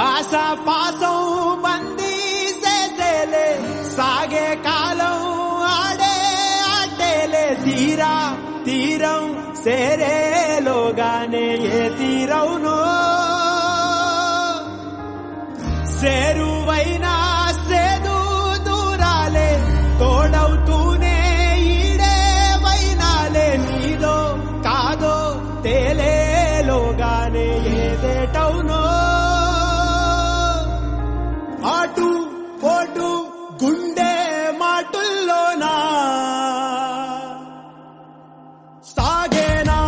ఆశా పాసం బందీ చేసేలే సాగే కాలం ఆడే ఆటేలే తీరం సేరేలోగానే ఏ తీరవునో చేరువైనా సేదు దూరాలే తోడవుతూనే ఈడే వైనాలే నీదో కాదో తేలేలోగానే ఏదేటవునో ఆటు పోటు గుండె మాటుల్లోనా సాగేనా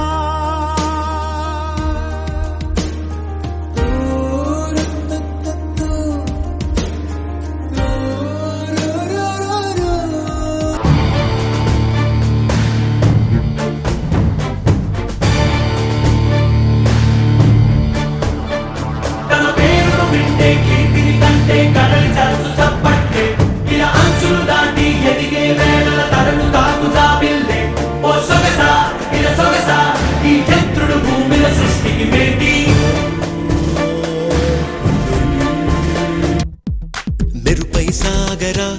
మెరుపై సాగరా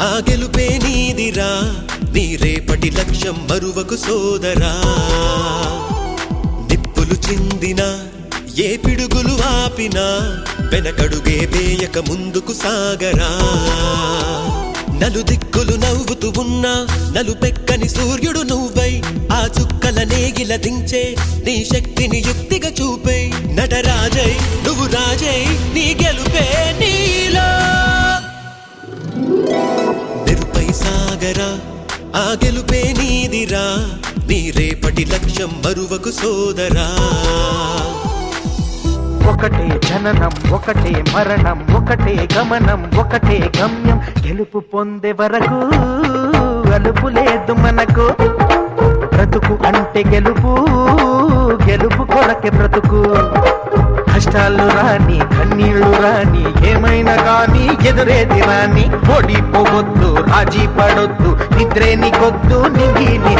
ఆ గెలుపే నీదిరా నీ రేపటి లక్ష్యం మరువకు సోదరా నిప్పులు చిందినా ఏ పిడుగులు ఆపినా వెనకడుగే వేయక ముందుకు సాగరా నలుదిక్కులు నవ్వుతూ ఉన్నా నలుపెక్కని సూర్యుడు నువ్వై ఆ చుక్కల నేగిల దించే నీ శక్తిని యుక్తిగా చూపే నటరాజై నువ్వు రాజై నీ గెలుపే నీలో మెరుపై సాగరా ఆ గెలుపే నీదిరా నీ రేపటి లక్ష్యం మరువకు సోదరా ఒకటే జననం ఒకటే మరణం ఒకటే గమనం ఒకటే గమ్యం గెలుపు పొందే వరకు అలుపు లేదు మనకు బ్రతుకు అంటే గెలుపు కొరకే బ్రతుకు కష్టాలు రాని కన్నీళ్లు రాని ఏమైనా కానీ ఎదురేది రాని ఓడిపోవద్దు రాజీ పడొద్దు నిద్రే నీకొద్దు నీ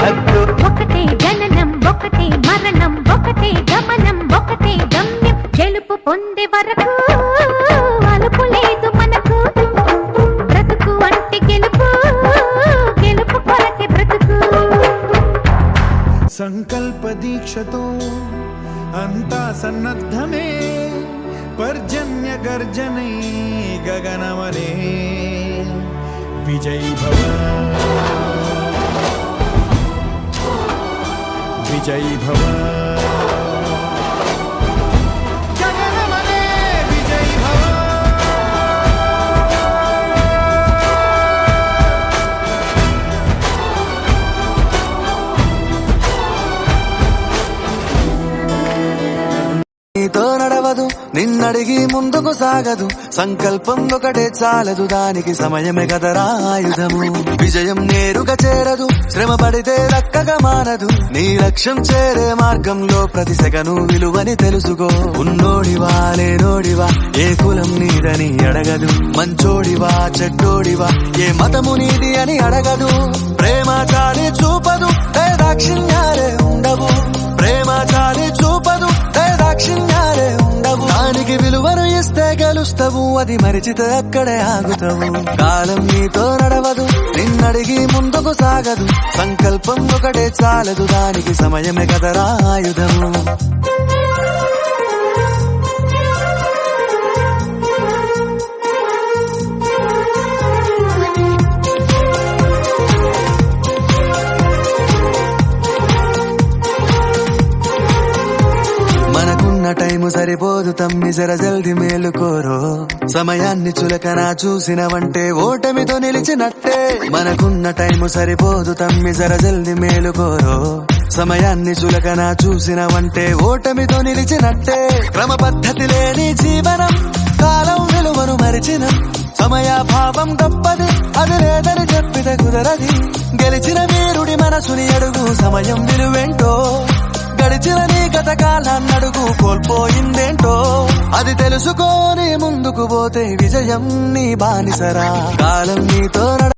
హద్దు ఒకటే జననం ఒకటే మరణం ఒకటే గమనం ఒకటే గమ్యం గెలుపు పొందే వరకు అలుపు లేదు మనకు బ్రతుకు అంటే గెలుపు కొరకే బ్రతుకు సంకల్ప దీక్షతో అంతా సన్నద్ధమే పర్జన్య గర్జనై గగనమనే విజయ్ భవ విజయ్ భవ నీతో నడవదు నిన్నడిగి ముందుకు సాగదు సంకల్పం ఒకటే చాలదు దానికి సమయమే కదరా ఆయుధము విజయం నేరుగా చేరదు శ్రమ పడితే దక్కగా మానదు నీ లక్ష్యం చేరే మార్గంలో ప్రతి సెకను విలువని తెలుసుకో ఉన్నోడివా లేనోడివా ఏ కులం నీదని అడగదు మంచోడివా చెడ్డోడివా ఏ మతము నీది అని అడగదు ప్రేమ చాలి చూపదు దాక్షిణ్యాలే ఉండవు ప్రేమ చాలి చూపదు దాక్షిణ్యాలే ఉండవు దానికి విలువను ఇస్తే గెలుస్తావు అది మరిచితే అక్కడే ఆగుతావు కాలం నీతో నడవదు నిన్నడిగి ముందుకు సాగదు సంకల్పం ఒకటే చాలదు దానికి సమయమే కదరా ఆయుధము టైము సరిపోదు తమ్మి జర జల్ది మేలుకోరో సమయాన్ని చులకనా చూసినవంటే ఓటమితో నిలిచినట్టే మనకున్న టైము సరిపోదు తమ్మి జర జల్ది మేలుకోరో సమయాన్ని చులకనా చూసినవంటే ఓటమితో నిలిచినట్టే క్రమ పద్ధతి లేని జీవనం కాలం విలువను మరిచిన సమయాభావం గొప్పది అది లేదని చెప్పితే కుదరది గెలిచిన వీరుడి మనసుని అడుగు సమయం విలువేంటో గడిచిన నీ గత కాలాన్నడుగు కోల్పోయిందేంటో అది తెలుసుకొని ముందుకు పోతే విజయం నీ బానిసరా కాలం నీతో